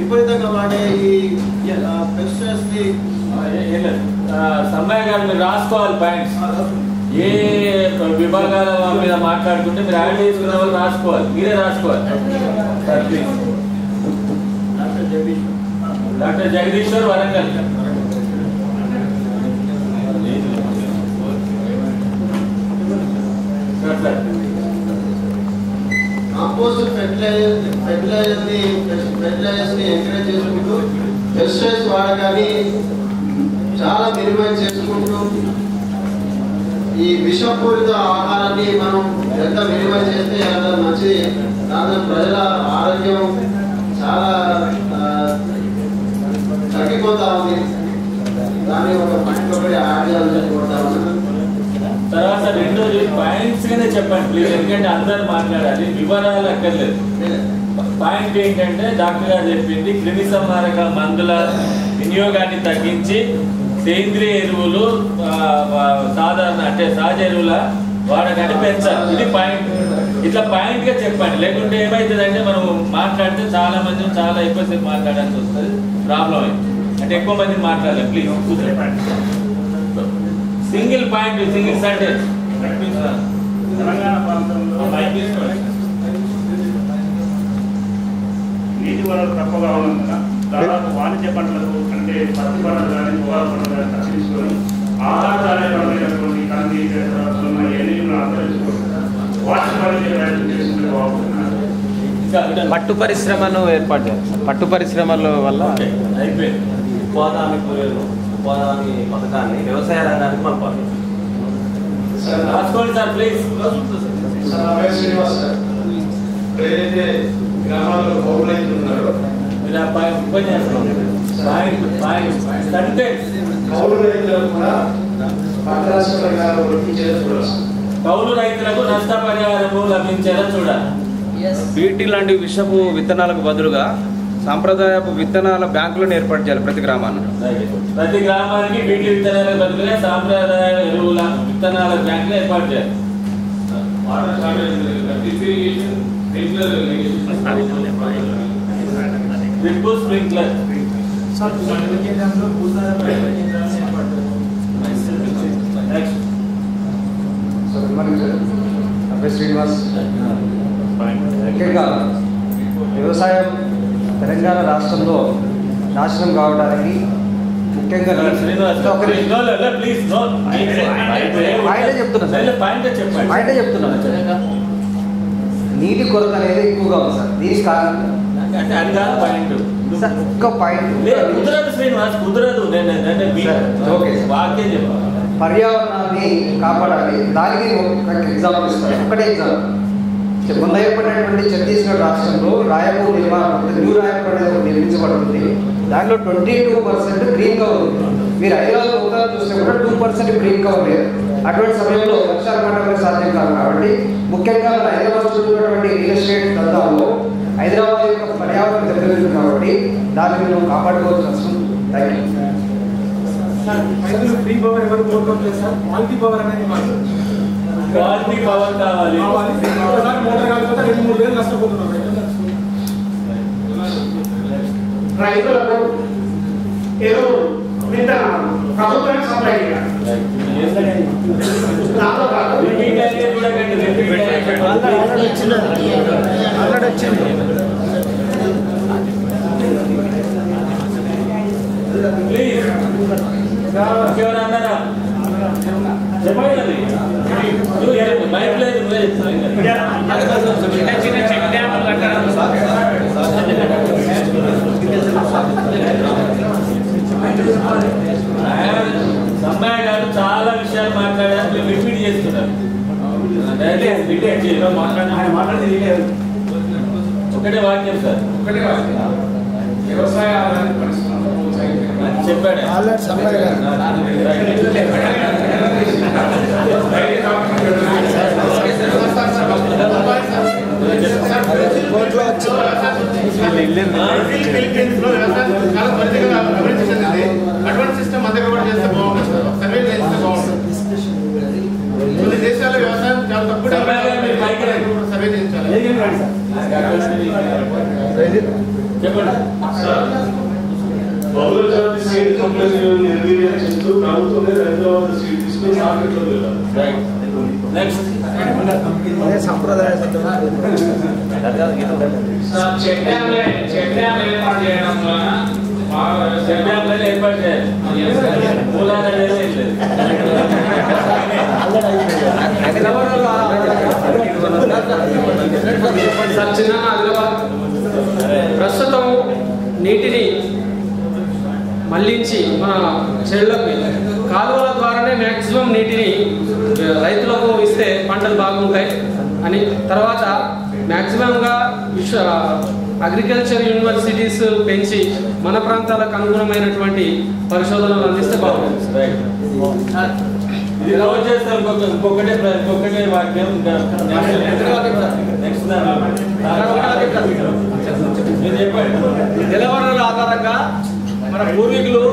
విపరీతంగా వాడే ఈ పెస్టిసైడ్స్ ని సమ్మయ్య గారు మీరు రాసుకోవాలి పాయింట్స్. ఏ విభాగాల మీద మాట్లాడుకుంటే మీరు యాడ్ చేసుకున్న వాళ్ళు రాసుకోవాలి, మీరే రాసుకోవాలి. Doctor Jagadishwar Warangal. Compost fertilizers ని ఎంకరేజ్ చేసుకుంటూ పెస్టిసైడ్స్ వాడకాన్ని చాలా మినిమైజ్ చేసుకుంటూ ఈ విషపూరిత ఆహారాన్ని మనం ఎంత మినిమైజ్ చేస్తే అంత మంచిది. దాని ప్రజల ఆరోగ్యం చాలా తగ్గిపోతా ఉంది. దాన్ని ఒక పట్టుబడి యాడ్ చేయాలని కోరుతా ఉన్నాను. తర్వాత రెండోది పాయింట్స్ గానే చెప్పండి ప్లీజ్, ఎందుకంటే అందరూ మాట్లాడాలి, వివరాలు అక్కర్లేదు. పాయింట్ ఏంటంటే డాక్టర్ గారు చెప్పింది క్రిమి సంహారక మందుల వినియోగాన్ని తగ్గించి సేంద్రియ ఎరువులు సాధారణ అంటే సహజ ఎరువుల వాడకాన్ని పెంచాలి. ఇది పాయింట్. ఇట్లా పాయింట్ గా చెప్పండి, లేకుంటే ఏమైతుందంటే మనం మాట్లాడితే చాలా మంది చాలా ఎక్కువసేపు మాట్లాడాల్సి వస్తుంది, ప్రాబ్లం అయింది. అంటే ఎక్కువ మంది మాట్లాడాలి ప్లీజ్ కూర్చోండి. Single point, single sentence. Telangana ప్రాంతంలో నీటి వనరులు తక్కువగా ఉన్నందున దాదాపు వాణిజ్య పంటలకు అంటే పత్తి పంటలు కానీ పొగాకు పంటలు కానీ తగ్గించుకొని ఆహారధాన్య పంటలైనటువంటి కంది ఎన్నికలను అంతరించుకుంటున్నారు. వాటి వాణిజ్య ప్రయత్నం చేసుకుంటే బాగుంటున్నారు. పట్టు పరిశ్రమను ఏర్పాటు చేయాలి. పట్టు పరిశ్రమల వల్ల అయిపోయింది. ఉపాధి పథకాన్ని వ్యవసాయ రంగానికి పంపాలి. రాసుకోండి సార్ ప్లీజ్. శ్రీనివాస్ సార్, ఏదైతే గ్రామాల్లో కౌలు రైతులు ఉన్నారో కౌలు రైతులకు కూడా పంట నష్టపరిహారం వర్తించేలా చూడాలి. కౌలు రైతులకు నష్టపరిహారము లభించేలా చూడాలి. బీటీ లాంటి విషపు విత్తనాలకు బదులుగా సాంప్రదాయపు విత్తనాల బ్యాంకులను ఏర్పాటు చేయాలి ప్రతి గ్రామాన్ని. ప్రతి గ్రామానికి బీటీ విత్తనాలకు బదులుగా సాంప్రదాయ ఎరువుల విత్తనాల బ్యాంకులు ఏర్పాటు చేయాలి. స్ప్రింక్లర్ శ్రీనివాస్, ముఖ్యంగా వ్యవసాయం తెలంగాణ రాష్ట్రంలో నాశనం కావడానికి ముఖ్యంగా చెప్తున్నా నీటి కొరత అనేది ఎక్కువగా ఉంది సార్. దీనికి కారణం ఒక్క పాయింట్ పర్యావరణాన్ని కాపాడాలి. దానికి ఒక ఎగ్జాంపుల్ ఇస్తారు. ఒకటే ఎగ్జాంపుల్, మొన్న ఏర్పడినటువంటి ఛత్తీస్గఢ్ రాష్ట్రంలో రాయపూర్ న్యూ రాయపూర్ అనేది నిర్మించబడుతుంది. దాంట్లో 22% గ్రీన్ కవర్ ఉంది. మీరు హైదరాబాద్ మొత్తం చూస్తే కూడా 2% గ్రీన్ కవర్ లేదు. అటువంటి సమయంలో వర్షాలు పడడం సాధ్యం కాదు. కాబట్టి ముఖ్యంగా మన హైదరాబాద్ చుట్టూన్నటువంటి రియల్ ఎస్టేట్ దందాల్లో హైదరాబాద్ యొక్క పర్యావరణం దెబ్బతింటుంది. కాబట్టి దాన్ని మేము కాపాడుకోవాల్సిన అవసరం. Thank you. ఫ్రీ పవర్ ఎవరు కోరుకోవట్లేదు సార్. క్వాలిటీ పవర్ అనేది క్వాలిటీ పవర్ కావాలి. మోటార్ కాకపోతే 2-3 వేలు నష్టపోతున్నారు రైతులకు ఏదో విత్తనాలు ప్రభుత్వానికి సప్లై చేయాలి. ప్లీజ్ ఎవరన్నారా చెప్పండి. మైక్ లేదు. సమ్మయ్య గారు చాలా విషయాలు మాట్లాడారు, మీరు రిపీట్ చేస్తున్నారు. ఒకటే వాక్యం సార్, ఒకటే వాక్యం. వ్యవసాయ చెప్పాడు సమ్మయ్య గారు. అడ్వాన్స్ సిస్టమ్ మన దగ్గర కూడా చేస్తే బాగుంటుంది. సర్వే చేస్తే బాగుంటుంది. కొన్ని దేశాల్లో వ్యవసాయం చాలా తక్కువ సర్వే చేయించాలి. చెప్పండి. బహుళ జాతి సీడ్ కంపెనీలను నిర్వీర్యం చేస్తూ ప్రభుత్వమే 2వ సీడ్ తీసుకుని మార్కెట్లో వెళ్ళాలి. నెక్స్ట్ సంప్రదాయ చెక్ డ్యామ్ ఏర్పాటు చేయడం వలన చెక్ డ్యామ్ ఏర్పాటు చేయాలి. మూలాలు అనేది ఏం లేదు. ప్రస్తుతం నీటిని మళ్లించి మన చెరువులకు కాలువల ద్వారానే మ్యాక్సిమం నీటిని రైతులకు ఇస్తే పంటలు బాగుంటాయి అని, తర్వాత మ్యాక్సిమంగా అగ్రికల్చర్ యూనివర్సిటీస్ పెంచి మన ప్రాంతాలకు అనుగుణమైనటువంటి పరిశోధనలు అందిస్తే బాగుంటుంది. ఇది రోజు చేస్తాం. ఇంకొకటే వాక్యం. నెక్స్ట్ జలవనరుల ఆధారంగా మన పూర్వీకులు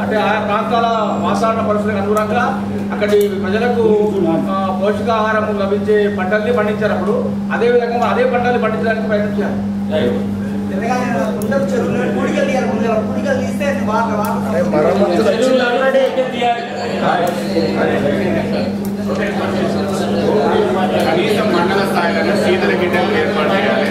అంటే ఆయా ప్రాంతాల వాతావరణ పరిస్థితులకు అనుగుణంగా అక్కడి ప్రజలకు పోషకాహారం లభించే పంటల్ని పండించారు. అదేవిధంగా అదే పంటల్ని పండించడానికి ప్రయత్నించారు. కనీసం మండల స్థాయిలో శీతల గిడ్డలు ఏర్పాటు చేయాలి.